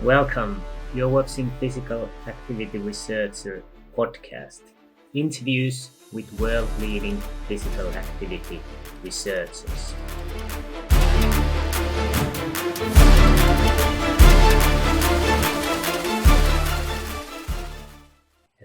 Welcome. You're watching Physical Activity Researcher podcast. Interviews with world-leading physical activity researchers.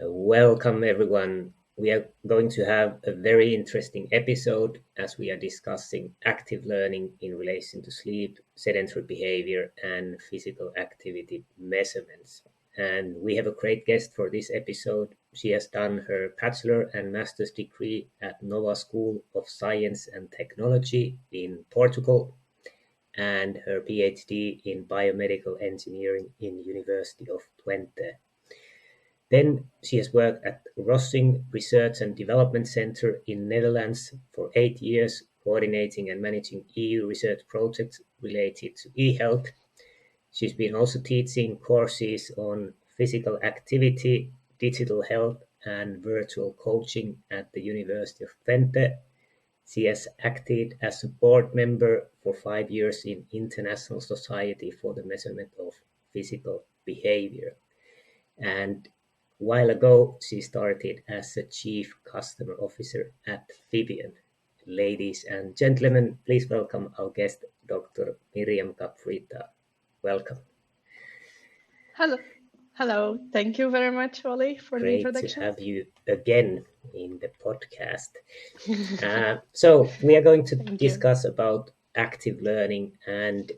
Welcome everyone. We are going to have a very interesting episode as we are discussing active learning in relation to sleep, sedentary behavior, and physical activity measurements. And we have a great guest for this episode. She has done her Bachelor and Master's degree at Nova School of Science and Technology in Portugal and her PhD in biomedical engineering in University of Twente. Then she has worked at Roessingh Research and Development Centre in Netherlands for 8 years, coordinating and managing EU research projects related to eHealth. She's been also teaching courses on physical activity, digital health, and virtual coaching at the University of Twente. She has acted as a board member for 5 years in International Society for the Measurement of Physical Behaviour. And while ago, she started as a Chief Customer Officer at Fibion. Ladies and gentlemen, please welcome our guest, Dr. Miriam Cabrita. Welcome. Hello. Thank you very much, Ollie, for the introduction. Great to have you again in the podcast. So we are going to discuss about active learning and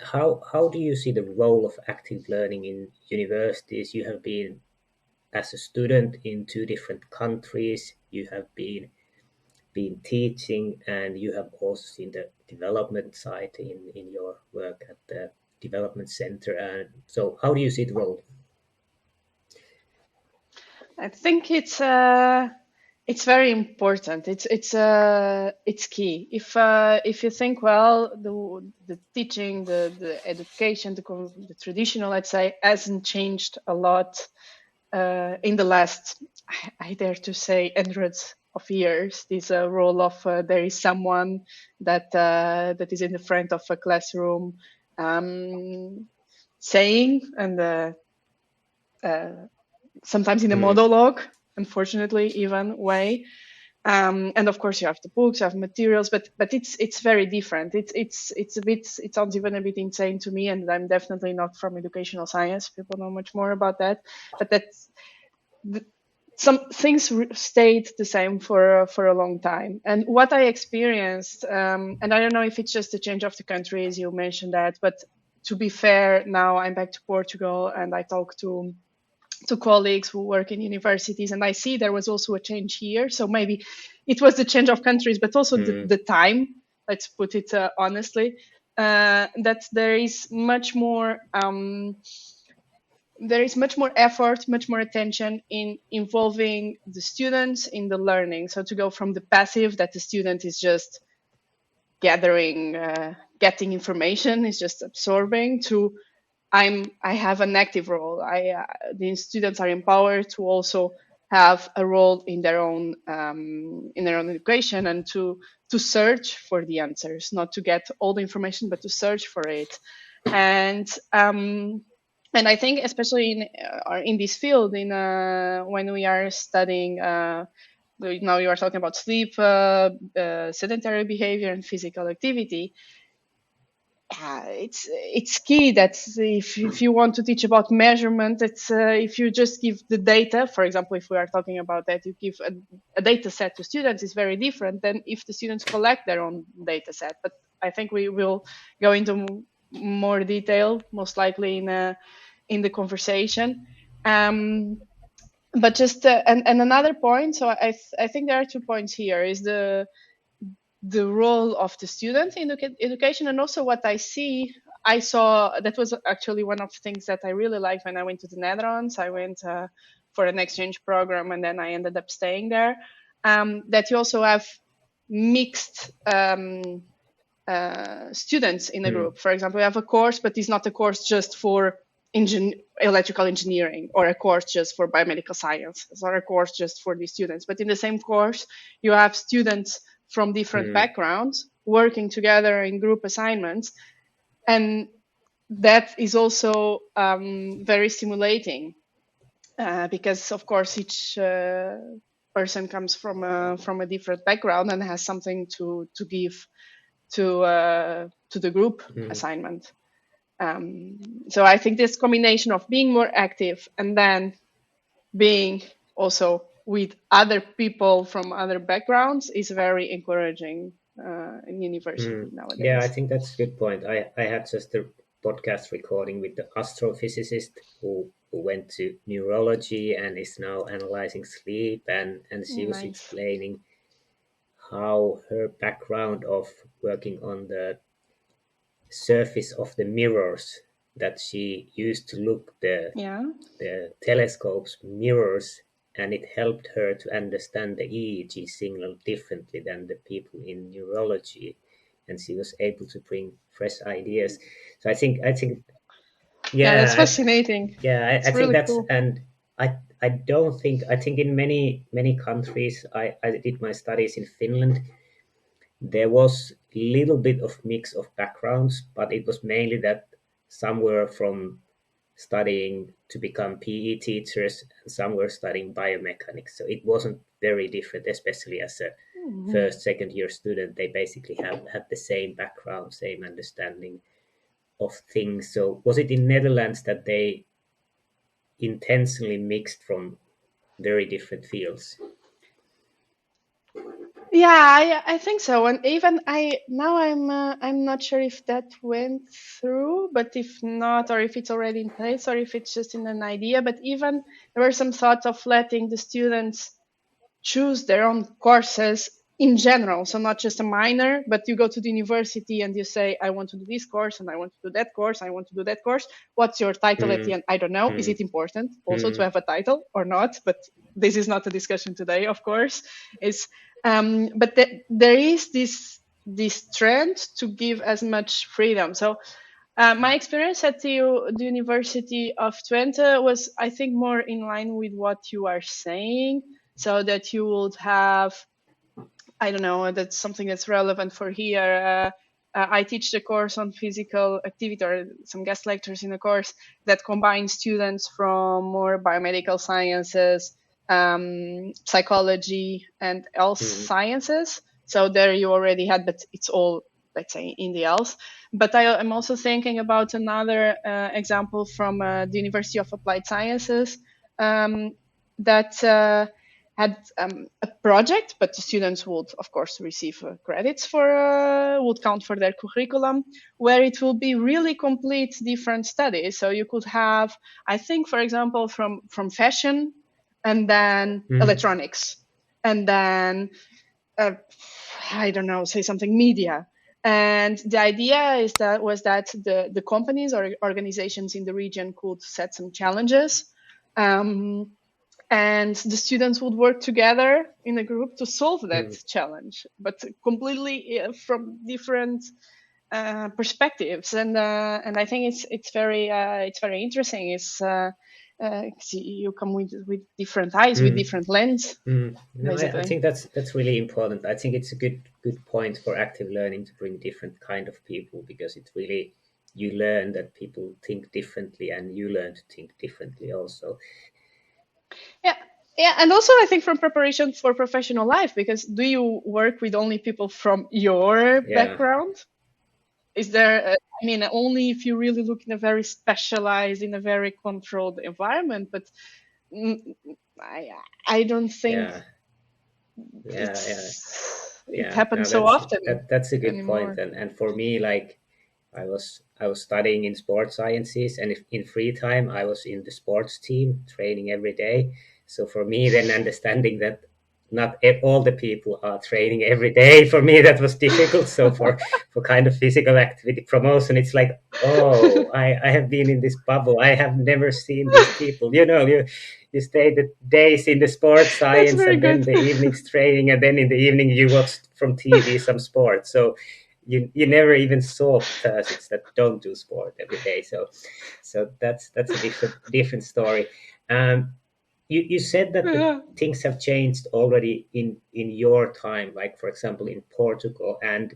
how do you see the role of active learning in universities? You have been as a student in 2 different countries, you have been teaching, and you have also seen the development side in your work at the development center. And so how do you see the role? I think it's very important. It's key. If you think well, the teaching, the education, the traditional, let's say, hasn't changed a lot in the last, I dare to say, hundreds of years. This role of there is someone that is in the front of a classroom saying, and sometimes in a monologue, unfortunately, even way. And of course, you have the books, you have materials, but it's very different. It sounds even a bit insane to me, and I'm definitely not from educational science. People know much more about that, but some things stayed the same for a long time. And what I experienced, and I don't know if it's just the change of the country, as you mentioned that, but to be fair, now I'm back to Portugal and I talk to colleagues who work in universities, and I see there was also a change here. So maybe it was the change of countries, but also the time, let's put it honestly, that there is much more effort, much more attention in involving the students in the learning. So to go from the passive, that the student is just gathering, getting information, is just absorbing, to I have an active role. The students are empowered to also have a role in their own education, and to search for the answers, not to get all the information, but to search for it. And I think especially in this field, when we are studying. Now you are talking about sleep, sedentary behavior, and physical activity. It's key that if you want to teach about measurement, it's if you just give the data. For example, if we are talking about that, you give a data set to students, is very different than if the students collect their own data set. But I think we will go into more detail, most likely in the conversation. But just and another point. So I think there are 2 points here: is the role of the student in education, and also what I saw that was actually one of the things that I really liked when I went to the Netherlands. I went for an exchange program, and then I ended up staying there. That you also have mixed students in a group. For example, you have a course, but it's not a course just for electrical engineering, or a course just for biomedical science, or a course just for the students. But in the same course, you have students from different backgrounds working together in group assignments, and that is also very stimulating, because of course each person comes from a different background and has something to give to the group assignment. So I think this combination of being more active and then being also with other people from other backgrounds is very encouraging in university Yeah, I nowadays. think that's a good point. I had just a podcast recording with the astrophysicist who went to neurology and is now analyzing sleep, and she was Nice. explaining how her background of working on the surface of the mirrors, that she used to look Yeah. the telescope's mirrors, and it helped her to understand the EEG signal differently than the people in neurology, and she was able to bring fresh ideas. So I think Yeah, that's yeah, fascinating. I It's think really that's, cool. and I don't think, I think in many countries, I did my studies in Finland. There was a little bit of mix of backgrounds, but it was mainly that some were from studying to become PE teachers and some were studying biomechanics. So it wasn't very different, especially as a Mhm. first, second year student. They basically had the same background, same understanding of things. So was it in Netherlands that they intentionally mixed from very different fields? Yeah, I think so. And even I'm not sure if that went through, but if not, or if it's already in place, or if it's just in an idea. But even there were some thoughts of letting the students choose their own courses in general. So not just a minor, but you go to the university and you say, I want to do this course and I want to do that course. I want to do that course. What's your title at the Mm, end? I don't know. Is mm, it important also to mm, have a title or not? But this is not a discussion today, of course. It's but there is this trend to give as much freedom. So my experience at the University of Twente was, I think, more in line with what you are saying. So that you would have, I don't know, that's something that's relevant for here. I teach the course on physical activity, or some guest lectures in the course that combine students from more biomedical sciences, psychology, and health mm, sciences. So there you already had, but it's all, let's say, in the health. But I'm also thinking about another example from the University of Applied Sciences, that had a project, but the students would, of course, receive credits for, would count for their curriculum, where it will be really complete different studies. So you could have, I think, for example, from fashion, and then mm, electronics, and then uh, I don't know, say something media. And the idea is that was that the companies or organizations in the region could set some challenges. Um, and the students would work together in a group to solve that mm. challenge, but completely from different perspectives. And I think it's very interesting. You come with different eyes, with Mm. different lens, No, I basically. think that's really important. I think it's a good point for active learning to bring different kind of people, because it really, you learn that people think differently and you learn to think differently also. Yeah. Yeah, and also I think from preparation for professional life, because do you work with only people from your Yeah, background? Is there, I mean, only if you really look in a very specialized, in a very controlled environment, but mm, I, I don't think yeah, yeah. it Yeah, no, happens so often that's a good point. anymore. And for me, like, I was studying in sports sciences, and if, in free time I was in the sports team training every day. So for me, then understanding that not all the people are training every day, for me that was difficult. So for kind of physical activity promotion, it's like, oh, I have been in this bubble. I have never seen these people. You stay the days in the sports That's science very and then good. the evenings training, and then in the evening you watch from TV some sports. So you never even saw persons that don't do sport every day. So that's a different story. Um, you said that the Yeah. things have changed already in your time, like for example in Portugal, and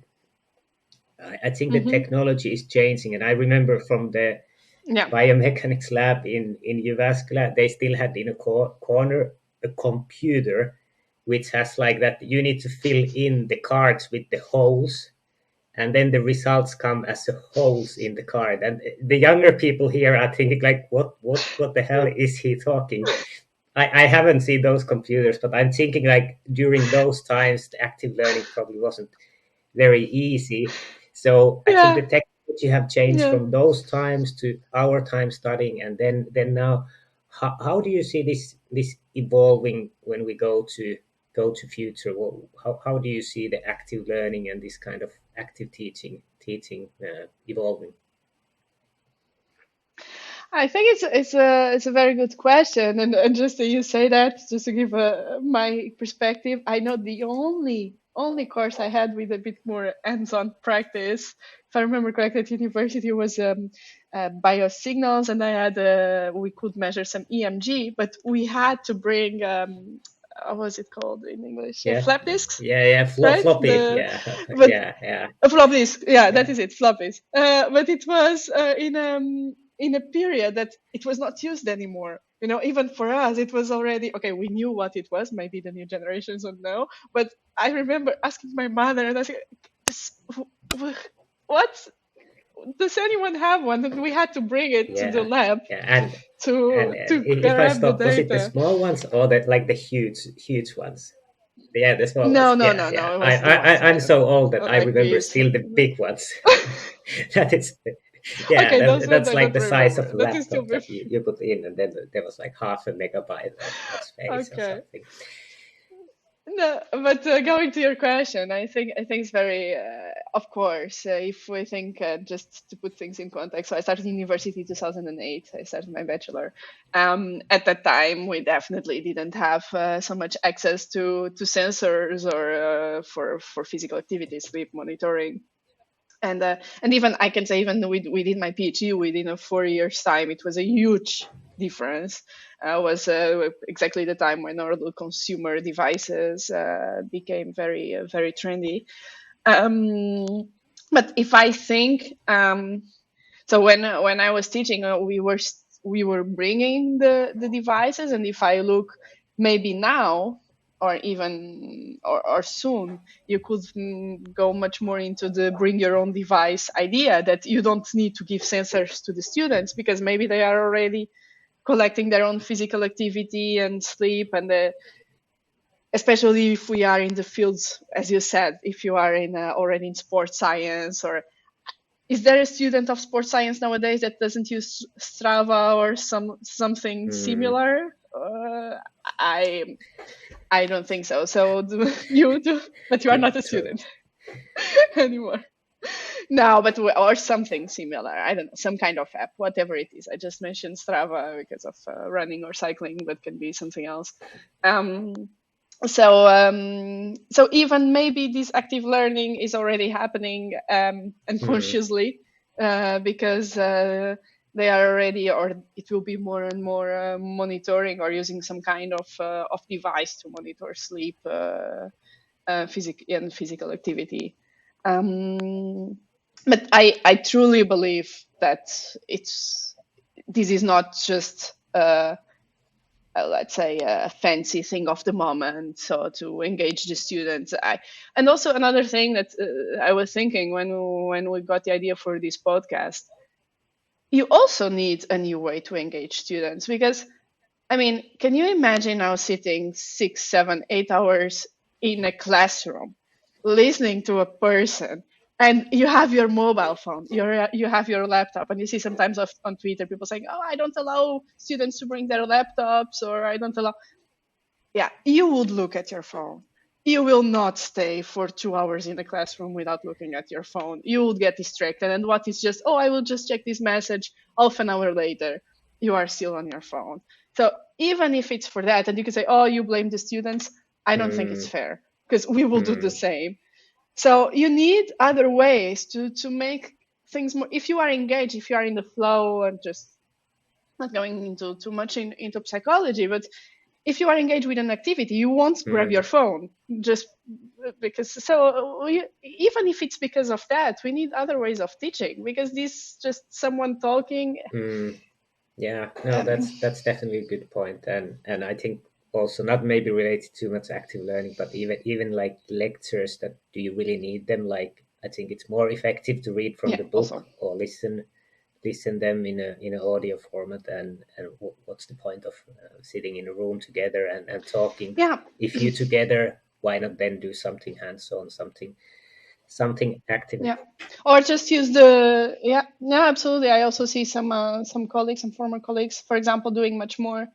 I think the Mm-hmm. technology is changing, and I remember from the Yeah. biomechanics lab in Uvascular, they still had in a corner a computer which has like that you need to fill in the cards with the holes, and then the results come as the holes in the card. And the younger people here are thinking like, what the hell is he talking? I haven't seen those computers, but I'm thinking like during those times, the active learning probably wasn't very easy. So I think Yeah. the technology have changed Yeah. from those times to our time studying, and then now. How do you see this evolving when we go to future? How do you see the active learning and this kind of active teaching evolving? I think it's a very good question, and just that you say that, just to give my perspective, I know the only course I had with a bit more hands-on practice, if I remember correctly, at university was biosignals, and I had we could measure some EMG, but we had to bring what was it called in English? Yeah, Flap disks, yeah, right? floppy, The yeah, but yeah, flop disk, yeah, that yeah, is it, flop disk. But it was in a period that it was not used anymore. Even for us, it was already okay. We knew what it was. Maybe the new generations don't know, but I remember asking my mother, and I said, "What? Does anyone have one?" And we had to bring it to the yeah, lab yeah, and to if I grab the stop, was it the data. small ones or that like the huge ones? Yeah, the small No, ones. no, Yeah, no, yeah. no. It was the ones I'm I don't so know, old that I like remember this. still the big ones. That is, yeah, Okay, those ones that's I like don't the size of remember. a That is still laptop that before. you put in, and then there was like half a megabyte of space or Okay. something. No, but going to your question, I think it's very, of course, if we think just to put things in context. So I started university 2008. I started my bachelor. At that time, we definitely didn't have so much access to sensors or for physical activity, sleep monitoring. And even I can say, even we did my PhD within a 4 years time, it was a huge difference. Was exactly the time when all the consumer devices became very trendy. Um, but if I think, so when I was teaching, we were bringing the devices, and if I look maybe now or even or soon, you could go much more into the bring your own device idea, that you don't need to give sensors to the students because maybe they are already collecting their own physical activity and sleep, and especially if we are in the fields, as you said, if you are in already in sports science. Or is there a student of sports science nowadays that doesn't use Strava or something Mm, similar? I I don't think so. So you do, but you are yeah, not a true. student anymore. No, but or something similar. I don't know, some kind of app, whatever it is. I just mentioned Strava because of running or cycling, but can be something else. Um, so even maybe this active learning is already happening Mm, unconsciously because they are already, or it will be more and more monitoring or using some kind of device to monitor sleep, physical activity. Um, but I truly believe that it's this is not just let's say a fancy thing of the moment, so to engage the students. And also another thing that I was thinking when we got the idea for this podcast, you also need a new way to engage students, because I mean, can you imagine now sitting 6, 7, 8 hours in a classroom, listening to a person, and you have your mobile phone, you have your laptop, and you see sometimes on Twitter people saying, "Oh, I don't allow students to bring their laptops," or "I don't allow." Yeah, you would look at your phone. You will not stay for 2 hours in the classroom without looking at your phone. You will get distracted, and what is just, "Oh, I will just check this message," half an hour later, you are still on your phone. So even if it's for that, and you can say, "Oh, you blame the students," I don't think it's mm, fair, because we will do the mm, same. So you need other ways to make things more. If you are engaged, if you are in the flow, and just not going into too much into psychology, but if you are engaged with an activity, you won't grab your phone just because. So even if it's because of that, we need other ways of teaching, because this just someone talking. Yeah, no, that's definitely a good point, and I think also not maybe related to much active learning, but even like lectures, that do you really need them? Like, I think it's more effective to read from Yeah, the also. book or listen them in a audio format, and what's the point of sitting in a room together and talking? Yeah. If you together, why not then do something hands-on, something active? Yeah, or just use the yeah, absolutely. I also see some colleagues, some former colleagues, for example, doing much more.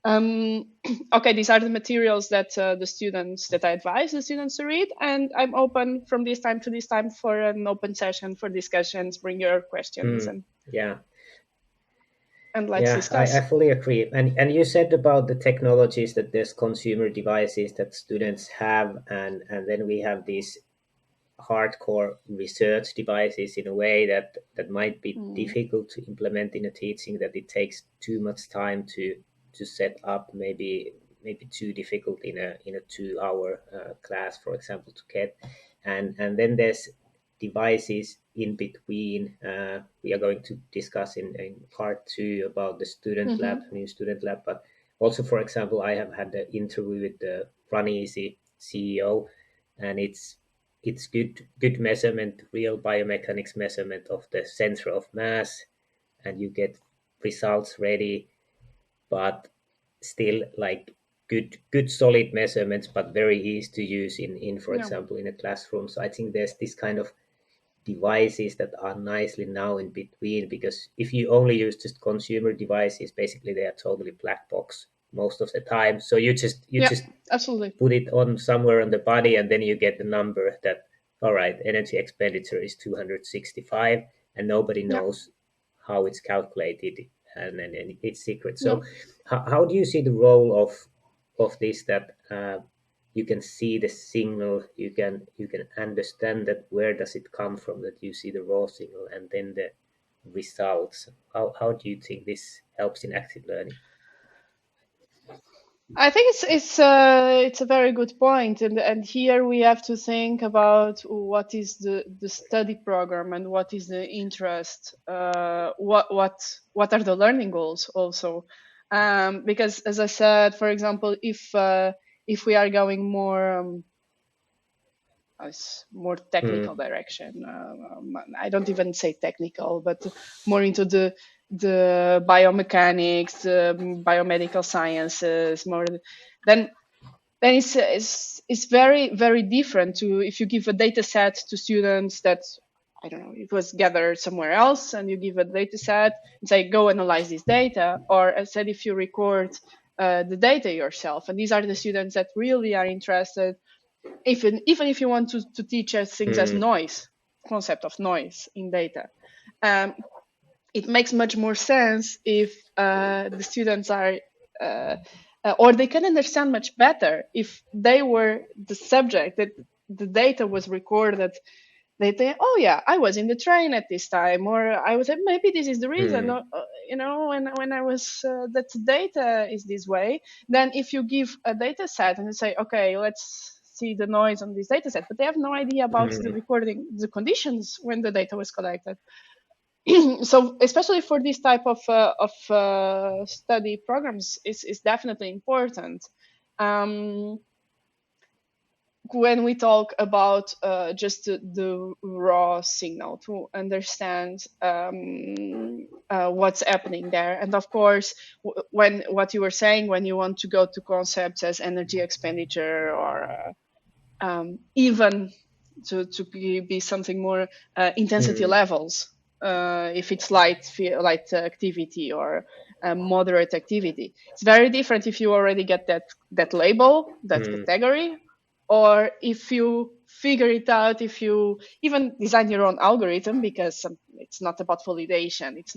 Okay, these are the materials that I advise the students to read, and I'm open from this time to this time for an open session for discussions. Bring your questions Yeah. and let's Yeah, I discuss. fully agree. And you said about the technologies, that there's consumer devices that students have, and then we have these hardcore research devices in a way that might be difficult to implement in a teaching, that it takes too much time to set up, maybe too difficult in a 2 hour class, for example, to get. And then there's devices in between. We are going to discuss in part two about the student lab, new student lab. But also, for example, I have had the interview with the Run Easy CEO, and it's good measurement, real biomechanics measurement of the center of mass, and you get results ready, but still like good solid measurements, but very easy to use in for Yeah, example in a classroom. So I think there's this kind of devices that are nicely now in between, because if you only use just consumer devices, basically they are totally black box most of the time. So you yeah, just absolutely. put it on somewhere on the body, and then you get the number that, all right, energy expenditure is 265, and nobody Yeah, knows how it's calculated, and it's secret. So no. how do you see the role of this, that you can see the signal, you can understand that where does it come from, that you see the raw signal and then the results? How do you think this helps in active learning? I think it's a very good point, and here we have to think about what is the study program and what is the interest, what are the learning goals also, because as I said, for example, if we are going more more technical Mm, direction. I don't even say technical, but more into the biomechanics, biomedical sciences, more then it's very very different to if you give a data set to students that I don't know, it was gathered somewhere else, and you give a data set and say go analyze this data, or as I said, if you record the data yourself, and these are the students that really are interested, even if you want to teach us things as mm, noise, concept of noise in data, um, it makes much more sense if the students are or they can understand much better if they were the subject, that the data was recorded. They think, oh yeah, I was in the train at this time, or I was, maybe this is the reason, mm, when I was, that data is this way. Then if you give a data set and you say, okay, let's see the noise on this data set, but they have no idea about the mm, recording, the conditions when the data was collected. So especially for this type of study programs, is definitely important. Um, when we talk about just the raw signal to understand what's happening there, and of course, when what you were saying, when you want to go to concepts as energy expenditure, or even to be something more intensity mm, levels, if it's light activity or moderate activity, it's very different if you already get that label, that mm, category, or if you figure it out, if you even design your own algorithm, because it's not about validation, it's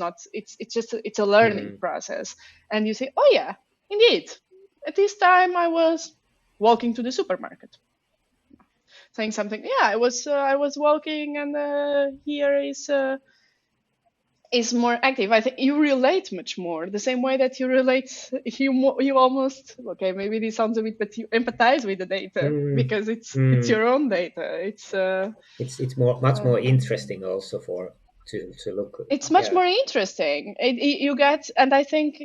just it's a learning mm, process, and you say, oh yeah, indeed, at this time I was walking to the supermarket, saying something. Yeah, I was walking, and here is is more active. I think you relate much more the same way that you relate. You almost, okay, maybe this sounds a bit, but you empathize with the data Mm, because it's mm. your own data. It's much more Um, interesting also for to look. it's much Yeah. more interesting. You get, and I think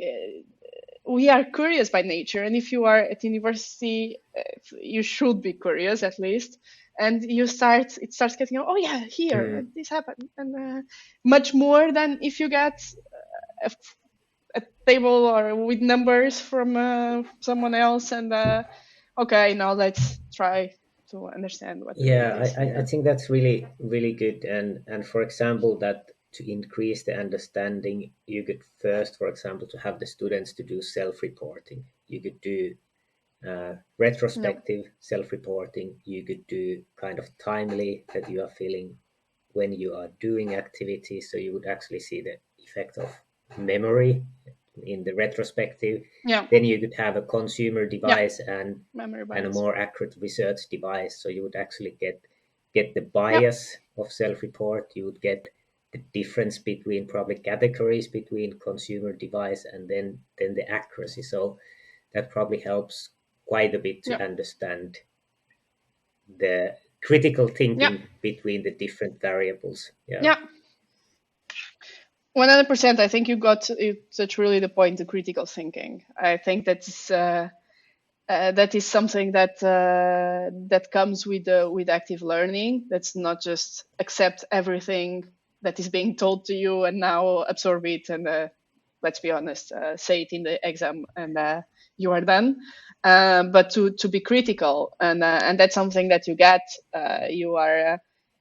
we are curious by nature, and if you are at university, you should be curious at least. And it starts getting, oh yeah, here Mm. and this happened, and much more than if you get a, a table or with numbers from someone else, and okay, now let's try to understand what the Yeah, data is I here. think that's really good. And for example, that to increase the understanding, you could first, for example, to have the students to do self-reporting. You could do Yeah, retrospective self-reporting. You could do kind of timely that you are feeling when you are doing activities. So you would actually see the effect of memory in the retrospective. yeah, Then you could have a consumer yeah. device Memory and a bias. more accurate research device. So you would actually get the Yeah, bias of self-report. You would get the difference between probably categories between consumer device and then the accuracy. So that probably helps quite a bit to yeah, understand the critical yeah, thinking between the different variables. Yeah. yeah. 100%. I think you got that's really the point. The critical thinking. I think that is something that comes with active learning. That's not just accept everything that is being told to you and now absorb it and let's be honest, say it in the exam and you are done. But to be critical, and that's something that you get.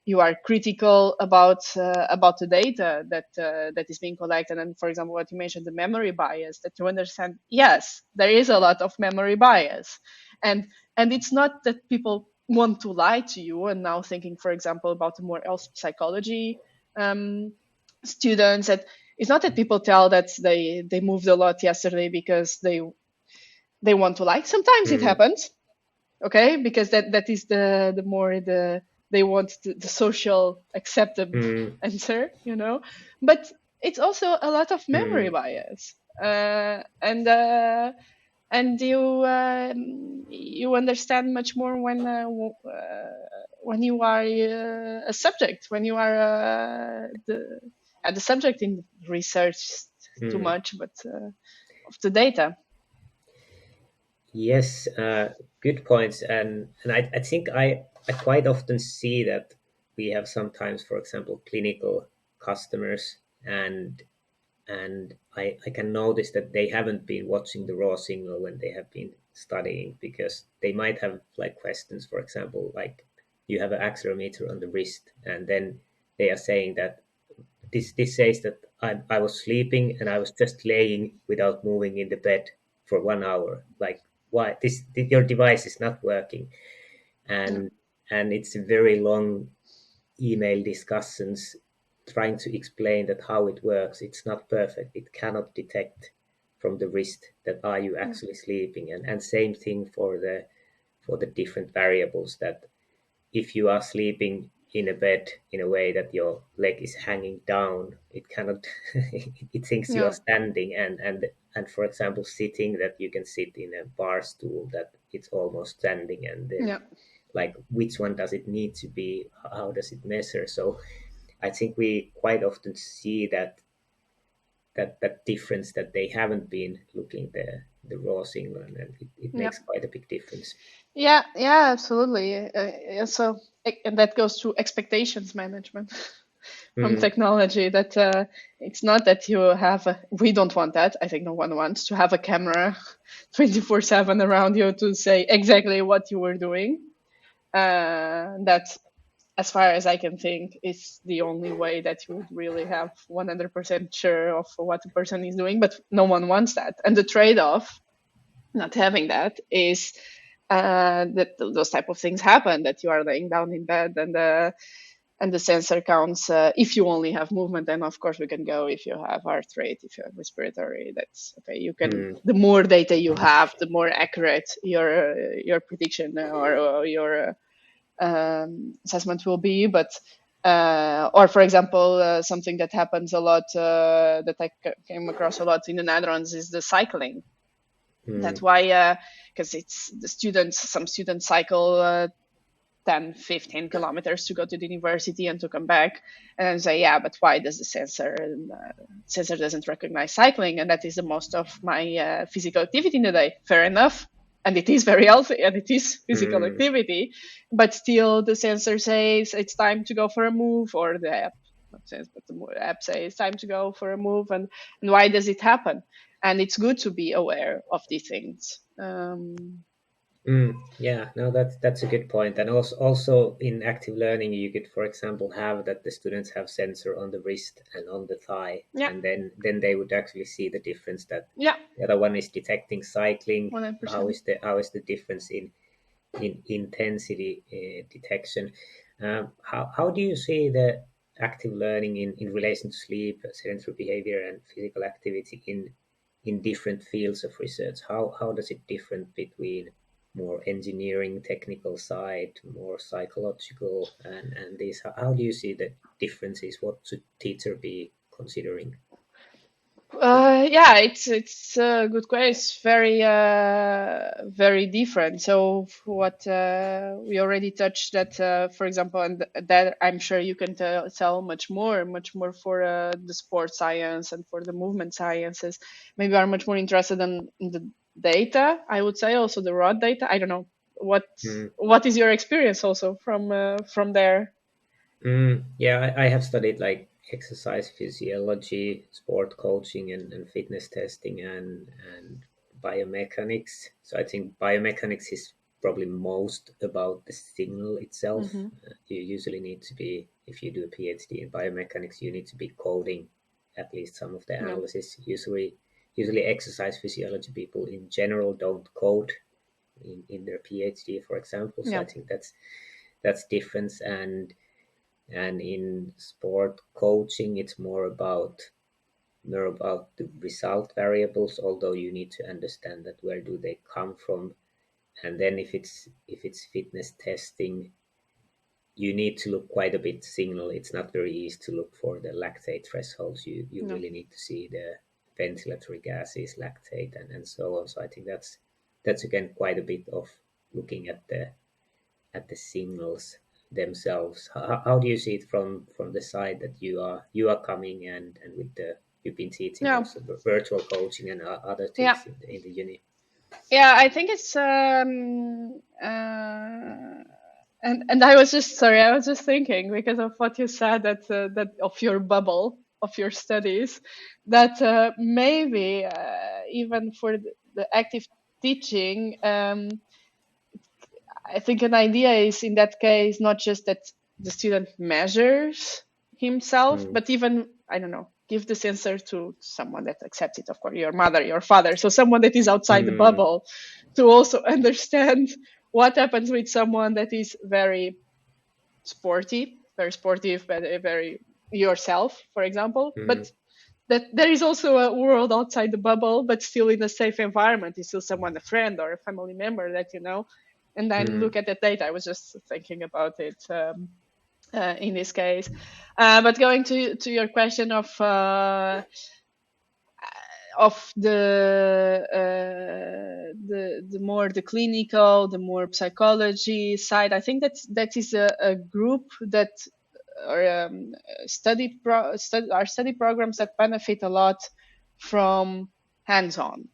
You are critical about the data that is being collected. And for example, what you mentioned, the memory bias, that you understand, yes, there is a lot of memory bias, and it's not that people want to lie to you. And now thinking, for example, about the more health psychology um, students, that it's not that people tell that they moved a lot yesterday because they want to lie. Sometimes it Mm, happens, okay, because that is the more they want the social accepted mm, answer, but it's also a lot of memory mm. bias, and you understand much more when you are a subject, when you are the subject in research too Mm. much, but of the data. Yes, good points. And I think I quite often see that we have sometimes, for example, clinical customers, and I can notice that they haven't been watching the raw signal when they have been studying, because they might have like questions, for example, like you have an accelerometer on the wrist, and then they are saying that this says that I was sleeping and I was just laying without moving in the bed for 1 hour. Like, why your device is not working? Yeah, And it's very long email discussions trying to explain that how it works. It's not perfect. It cannot detect from the wrist that are you yeah, actually sleeping. And same thing for the different variables, that if you are sleeping in a bed in a way that your leg is hanging down, it cannot it thinks you are yeah, standing, and for example sitting, that you can sit in a bar stool that it's almost standing, and then yeah, like which one does it need to be, how does it measure? So I think we quite often see that difference, that they haven't been looking the raw signal, and it yeah. makes quite a big difference. Yeah, yeah, absolutely. Yeah, so, and that goes to expectations management from Mm, technology. That it's not that you have we don't want that. I think no one wants to have a camera 24/7 around you to say exactly what you were doing. That, as far as I can think, is the only way that you would really have 100% sure of what the person is doing. But no one wants that. And the trade-off not having that is that those type of things happen, that you are laying down in bed and the sensor counts if you only have movement. Then of course we can go if you have heart rate, if you have respiratory, that's okay. You can, mm, the more data you have, the more accurate your prediction or your assessment will be. But Or for example, something that happens a lot, that I came across a lot in the Netherlands, is the cycling. That's why, because it's the students, some students cycle 10, 15 kilometers to go to the university and to come back, and say, yeah, but why does the sensor doesn't recognize cycling? And that is the most of my physical activity in the day. Fair enough. And it is very healthy and it is physical activity, but still the sensor says it's time to go for a move, or the app, not says, but the app says it's time to go for a move. And why does it happen? And it's good to be aware of these things. Yeah, no, that's a good point. And also in active learning, you could, for example, have that the students have sensor on the wrist and on the thigh, Yeah. and then they would actually see the difference that Yeah. the other one is detecting cycling. 100%. How is the difference in intensity detection? How do you see the active learning in relation to sleep, sedentary behavior, and physical activity in different fields of research? How does it differ between more engineering, technical side, more psychological, and this? How do you see the differences? What should teacher be considering? Yeah, it's a good question. It's very different. So what we already touched that, for example, and that I'm sure you can tell much more for the sports science and for the movement sciences. Maybe are much more interested in the data. I would say also the raw data. I don't know what is your experience also from there. Yeah, I have studied like exercise physiology, sport coaching, and fitness testing, and biomechanics. So I think biomechanics is probably most about the signal itself. Hmm. You usually need to be, if you do a PhD in biomechanics, you need to be coding at least some of the Yeah. analysis. Usually exercise physiology people in general don't code in their PhD, for example. So I Yeah. think that's difference. And in sport coaching, it's more about the result variables, although you need to understand that where do they come from. And then if it's fitness testing, you need to look quite a bit signal. It's not very easy to look for the lactate thresholds. You No. really need to see the ventilatory gases, lactate, and so on. So I think that's again quite a bit of looking at the signals themselves. How do you see it from the side that you are coming, and with the you've been teaching Yeah. also the virtual coaching and other Yeah. things in the uni? Yeah, I think it's and I was just sorry, I was just thinking because of what you said, that of your bubble of your studies, that maybe even for the active teaching, I think an idea is in that case not just that the student measures himself, Mm, but even, I don't know, give the sensor to someone that accepts it, of course, your mother, your father, so someone that is outside the mm, bubble, to also understand what happens with someone that is very sporty, very sportive, but very yourself, for example. But mm, that there is also a world outside the bubble, but still in a safe environment. It's still someone, a friend or a family member that you know. And then mm, look at that data. I was just thinking about it in this case. But going to your question of the more the clinical, the more psychology side, I think that is a group that or study programs that benefit a lot from hands-on,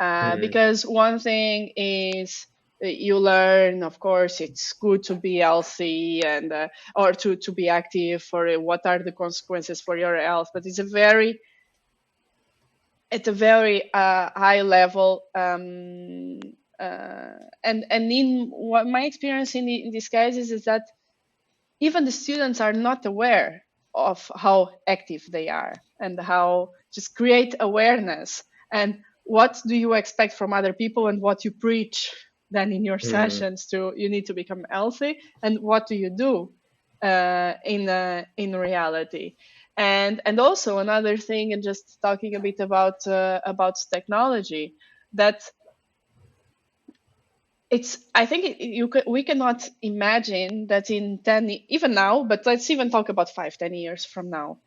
mm, because one thing is you learn, of course, it's good to be healthy and or to be active for what are the consequences for your health, but it's a very at a very high level, and in what my experience in these cases is that even the students are not aware of how active they are and how just create awareness and what do you expect from other people and what you preach then in your mm, sessions to you need to become healthy and what do you do in reality. And also another thing, and just talking a bit about technology, that I think we cannot imagine that in 10, even now, but let's even talk about 5, 10 years from now,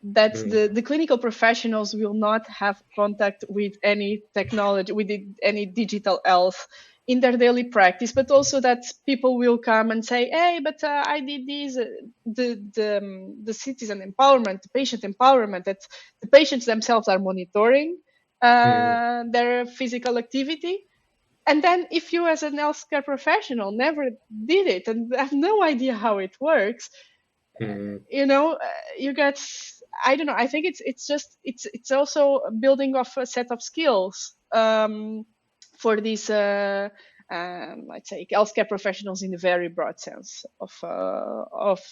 that the clinical professionals will not have contact with any technology, with any digital health in their daily practice, but also that people will come and say, hey, but I did this, the citizen empowerment, the patient empowerment, that the patients themselves are monitoring their physical activity. And then if you as an healthcare professional never did it and have no idea how it works, you get, I don't know, I think it's also building of a set of skills for these let's say healthcare professionals in a very broad sense of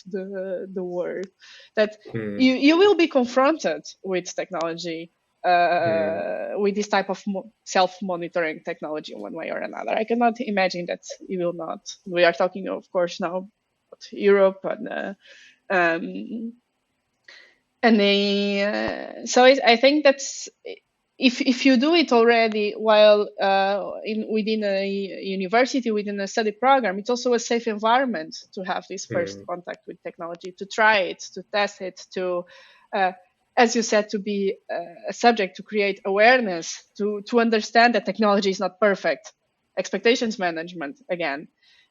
the word, that you will be confronted with technology, with this type of self-monitoring technology in one way or another. I cannot imagine that you will not. We are talking, of course, now about Europe so I think that's, if you do it already while within a university, within a study program, it's also a safe environment to have this first contact with technology, to try it, to test it, to as you said, to be a subject, to create awareness, to understand that technology is not perfect. Expectations management again.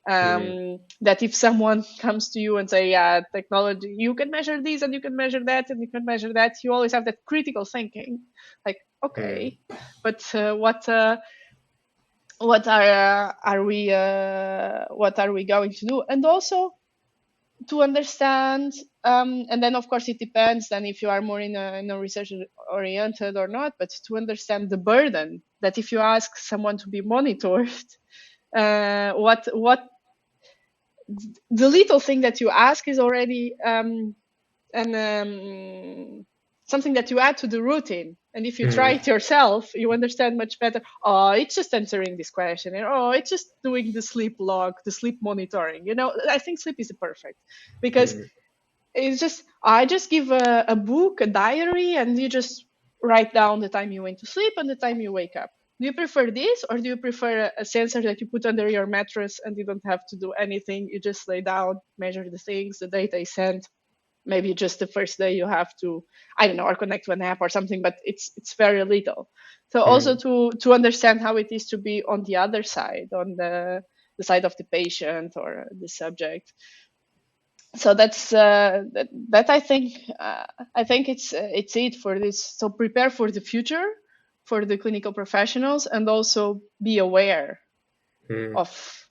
That if someone comes to you and say, yeah, technology, you can measure this and you can measure that and you can measure that, you always have that critical thinking, like, okay, but what are we going to do? And also to understand, and then of course it depends then if you are more in a research oriented or not, but to understand the burden that if you ask someone to be monitored, what the little thing that you ask is already something that you add to the routine. And if you try it yourself, you understand much better. Oh, it's just answering this question. And, oh, it's just doing the sleep log, the sleep monitoring. I think sleep is perfect because it's just, I just give a book, a diary, and you just write down the time you went to sleep and the time you wake up. Do you prefer this, or do you prefer a sensor that you put under your mattress and you don't have to do anything? You just lay down, measure the things, the data is sent. Maybe just the first day you have to, I don't know, or connect to an app or something, but it's very little. So also to understand how it is to be on the other side, on the side of the patient or the subject. So that's that I think it's it for this. So prepare for the future for the clinical professionals, and also be aware of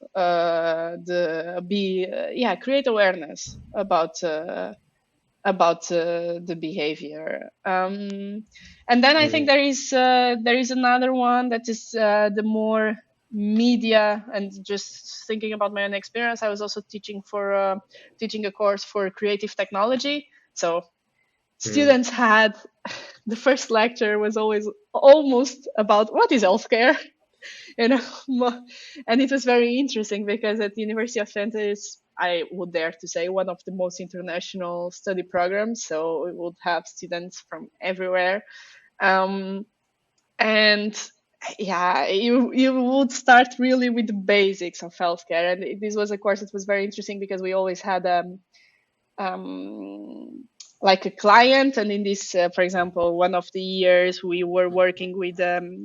create awareness about the behavior. And then I think there is another one that is the more media, and just thinking about my own experience, I was also teaching a course for creative technology. So students had, the first lecture was always almost about what is healthcare, and it was very interesting because at the University of Twente is, I would dare to say, one of the most international study programs. So we would have students from everywhere. And yeah, you would start really with the basics of healthcare. And this was a course that was very interesting because we always had like a client. And in this, for example, one of the years we were working with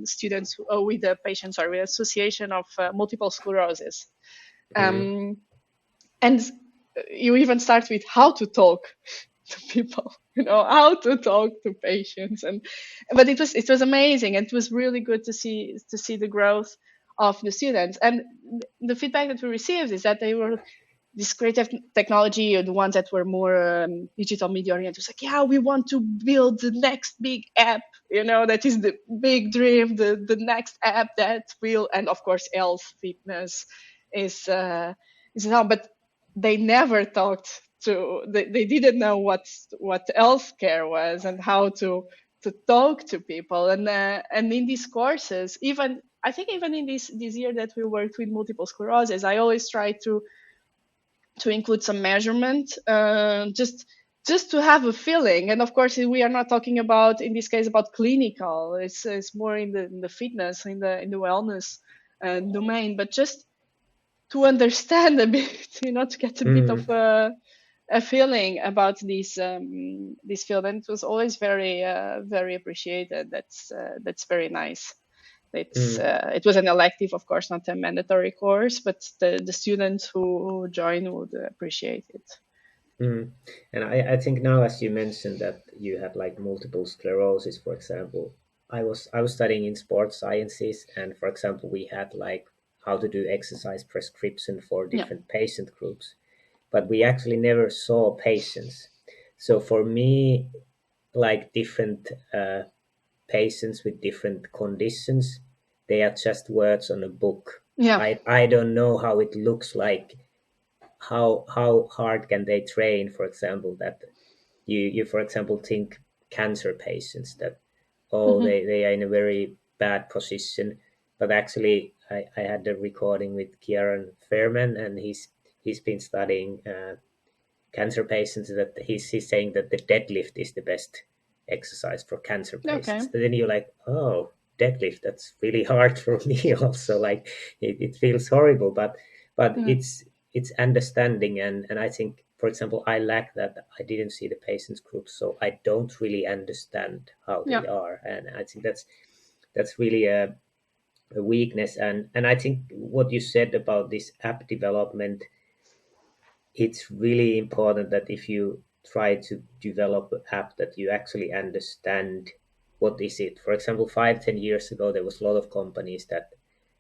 students, with the patients, or with association of multiple sclerosis. And you even start with how to talk to people, how to talk to patients. But it was amazing. And it was really good to see the growth of the students. And the feedback that we received is that they were, this creative technology, or the ones that were more digital media oriented, was like, yeah, we want to build the next big app, that is the big dream, the next app that will, and of course, health, fitness is now, but they never talked to, they didn't know what healthcare was and how to talk to people. And in these courses, even in this year that we worked with multiple sclerosis, I always try to include some measurement, just to have a feeling. And of course, we are not talking about, in this case, about clinical. It's more in the fitness, in the wellness domain. But just understand a bit, to get a bit of Mm, a feeling about this field, and it was always very very appreciated. That's very nice. mm, It was an elective, of course, not a mandatory course, but the students who join would appreciate it. mm. And I think now, as you mentioned that you had like multiple sclerosis, for example, I was studying in sports sciences, and for example, we had like how to do exercise prescription for Yeah, different patient groups, but we actually never saw patients. So for me, like different patients with different conditions, they are just words on a book. yeah, I don't know how it looks like. How hard can they train? For example, that you for example think cancer patients that oh hmm, they are in a very bad position, but actually I had a recording with Kieran Fairman, and he's been studying cancer patients, that he's saying that the deadlift is the best exercise for cancer okay, patients. And then you're like, oh, deadlift, that's really hard for me also. Like it feels horrible, but yeah, it's understanding, and I think, for example, I lack that. I didn't see the patients groups, so I don't really understand how yeah, they are, and I think that's really a weakness. And I think what you said about this app development, it's really important that if you try to develop an app, that you actually understand what is it. For example, 5-10 years ago, there was a lot of companies that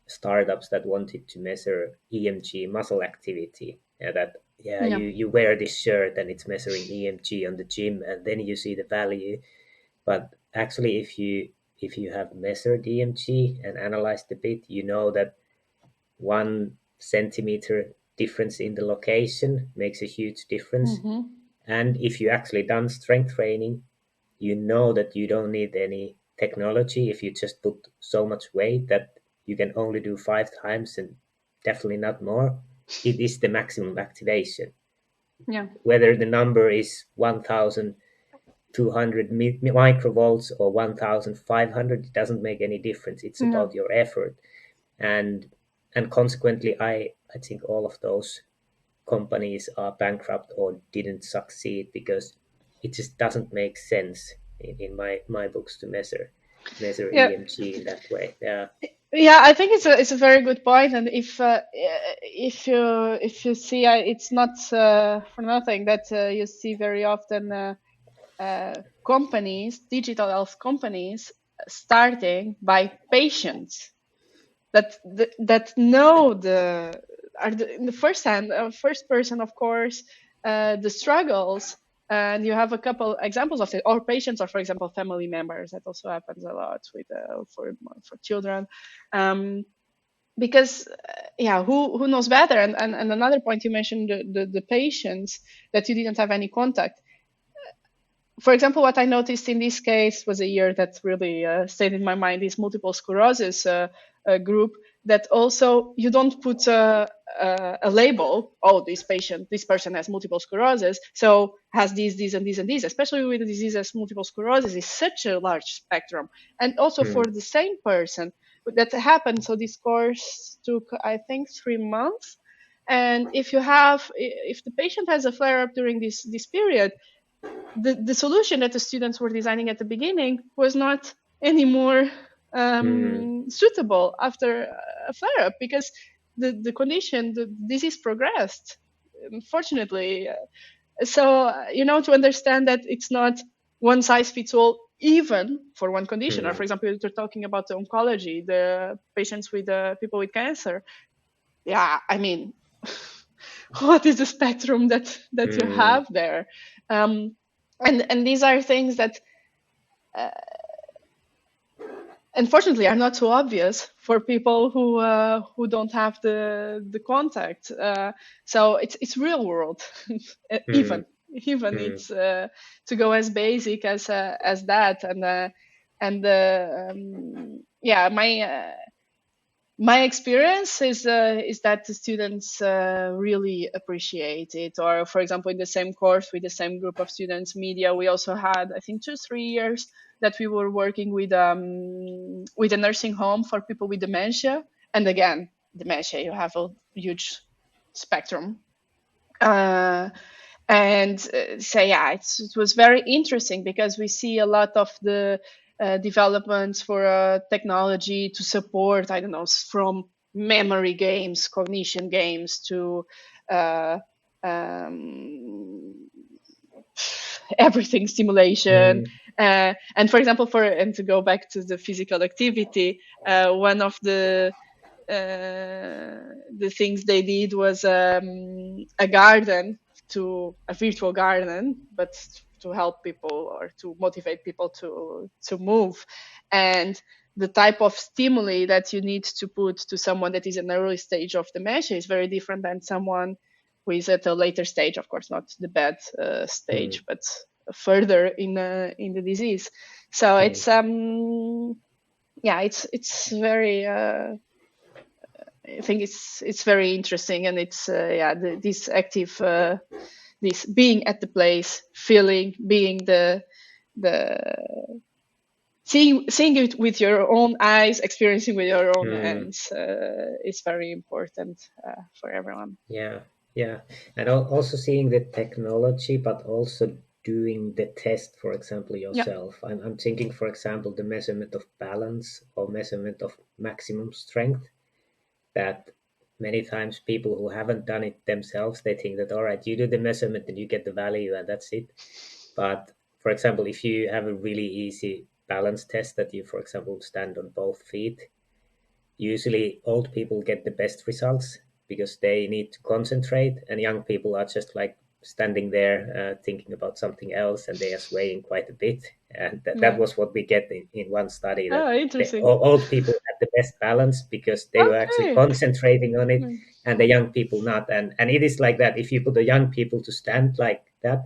startups that wanted to measure EMG muscle activity. Yeah, that yeah, yeah, you wear this shirt and it's measuring EMG on the gym, and then you see the value. But actually, if you have measured EMG and analyzed a bit, you know that 1 centimeter difference in the location makes a huge difference. hmm, And if you actually done strength training, you know that you don't need any technology. If you just put so much weight that you can only do 5 times and definitely not more, it is the maximum activation. yeah, Whether the number is 1,200 microvolts or 1,500, it doesn't make any difference. It's yeah, about your effort. And and consequently, I think all of those companies are bankrupt or didn't succeed because it just doesn't make sense in my books to measure yeah. EMG in that way. Yeah. Yeah, I think it's a very good point, and if you see, it's not for nothing that you see very often companies, digital health companies, starting by patients that know in the first hand, first person, of course, the struggles. And you have a couple examples of it, or patients, or for example, family members. That also happens a lot with for children, because yeah, who knows better? And another point you mentioned, the patients that you didn't have any contact. For example, what I noticed in this case was a year that really stayed in my mind, is multiple sclerosis group, that also you don't put a label, oh, this person has multiple sclerosis, so has these and these and these, especially with the disease as multiple sclerosis is such a large spectrum. And also for Mm, the same person that happened, so this course took, I think, 3 months. And if the patient has a flare up during this period, the solution that the students were designing at the beginning was not anymore mm, suitable after a flare up, because the condition, the disease progressed, unfortunately. So, to understand that it's not one size fits all, even for one condition. Or, for mm, example, you're talking about the oncology, the patients with people with cancer. Yeah, I mean, what is the spectrum that you mm, have there? Um, and these are things that uh, unfortunately are not so obvious for people who don't have the contact. So it's real world. mm, Even mm, it's to go as basic as that. And yeah, my experience is that the students really appreciate it. Or, for example, in the same course with the same group of students, media, we also had, I think, 2-3 years that we were working with a nursing home for people with dementia. And again, dementia. You have a huge spectrum. It was very interesting because we see a lot of the developments for technology to support, I don't know, from memory games, cognition games, to uh, um, everything stimulation. And for example, and to go back to the physical activity, one of the things they did was a garden, to a virtual garden, but to help people or to motivate people to move. And the type of stimuli that you need to put to someone that is in an early stage of dementia is very different than someone who is at a later stage. Of course, not the bad stage, but further in the disease. So it's it's very. I think it's very interesting, and it's this active, this being at the place, feeling, being the seeing it with your own eyes, experiencing with your own hands is very important for everyone. Yeah, yeah, and also seeing the technology, but also doing the test, for example, Yeah. yourself. I'm thinking, for example, the measurement of balance or measurement of maximum strength, that many times people who haven't done it themselves, they think that, all right, you do the measurement and you get the value and that's it. But for example, if you have a really easy balance test that you, for example, stand on both feet, usually old people get the best results because they need to concentrate, and young people are just like standing there thinking about something else, and they are swaying quite a bit. And that was what we get in one study, that Interesting. old people had the best balance because they were actually Okay. concentrating on it, and the young people not. And it is like that. If you put the young people to stand like that,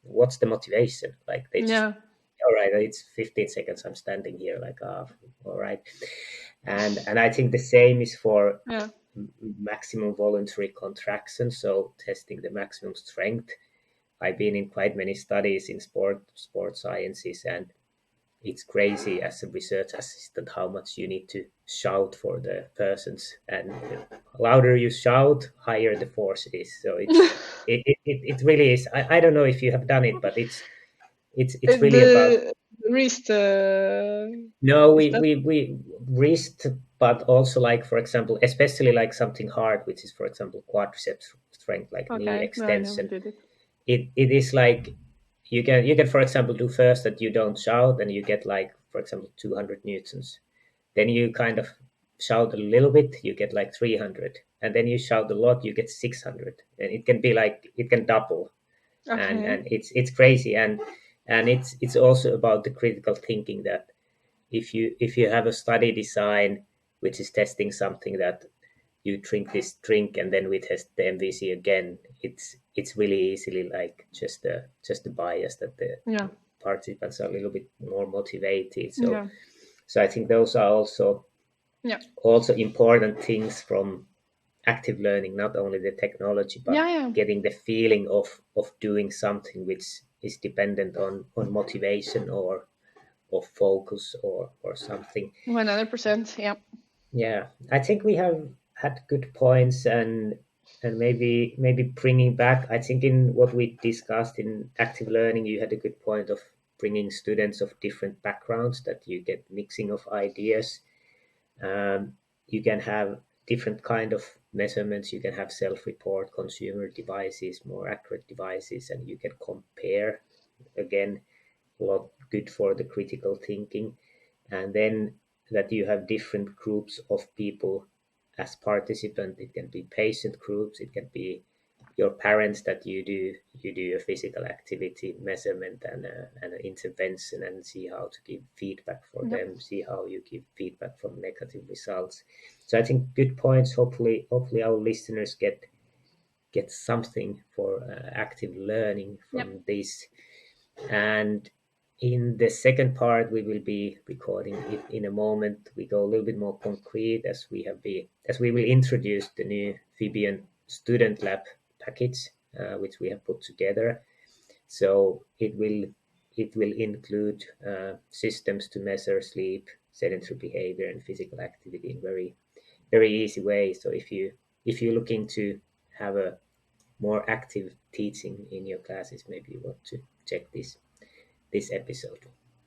what's the motivation? Like they just, all right, it's 15 seconds, I'm standing here, like, all right. And I think the same is for maximum voluntary contraction, so testing the maximum strength. I've been in quite many studies in sport sciences, and it's crazy as a research assistant how much you need to shout for the persons, and the louder you shout, higher the force is. So it really is. I don't know if you have done it, but it's really about. The wrist. No, Is that we wrist, but also, like, for example, especially like something hard, which is, for example, quadriceps strength, like knee okay? No, I never extension. did it. It is like you can, for example, do first that you don't shout, and you get, like, for example, 200 newtons. Then you kind of shout a little bit, you get like 300, and then you shout a lot, you get 600, and it can be like it can double, and Okay. it's crazy, and it's also about the critical thinking, that if you have a study design which is testing something, that you drink this drink and then we test the MVC again, it's really easily like just a bias that the Yeah. participants are a little bit more motivated. Yeah. So I think those are Yeah. also important things from active learning, not only the technology, but Yeah. getting the feeling of doing something which is dependent on motivation or focus or something. 100%. Yeah. Yeah, I think we have had good points, and maybe bringing back. I think in what we discussed in active learning, you had a good point of bringing students of different backgrounds, that you get mixing of ideas. You can have different kind of measurements. You can have self-report, consumer devices, more accurate devices, and you can compare. Again, a lot good for the critical thinking. And then that you have different groups of people as participant. It can be patient groups, it can be your parents, that you do a physical activity measurement and an intervention, and see how to give feedback for Yep. them, see how you give feedback from negative results. So I think good points. Hopefully our listeners get something for active learning from this. And in the second part, we will be recording it in a moment. We go a little bit more concrete, as we will introduce the new fibion student lab package, which we have put together. So it will include systems to measure sleep, sedentary behavior, and physical activity in very very easy way. So if you're looking to have a more active teaching in your classes, maybe you want to check this episode.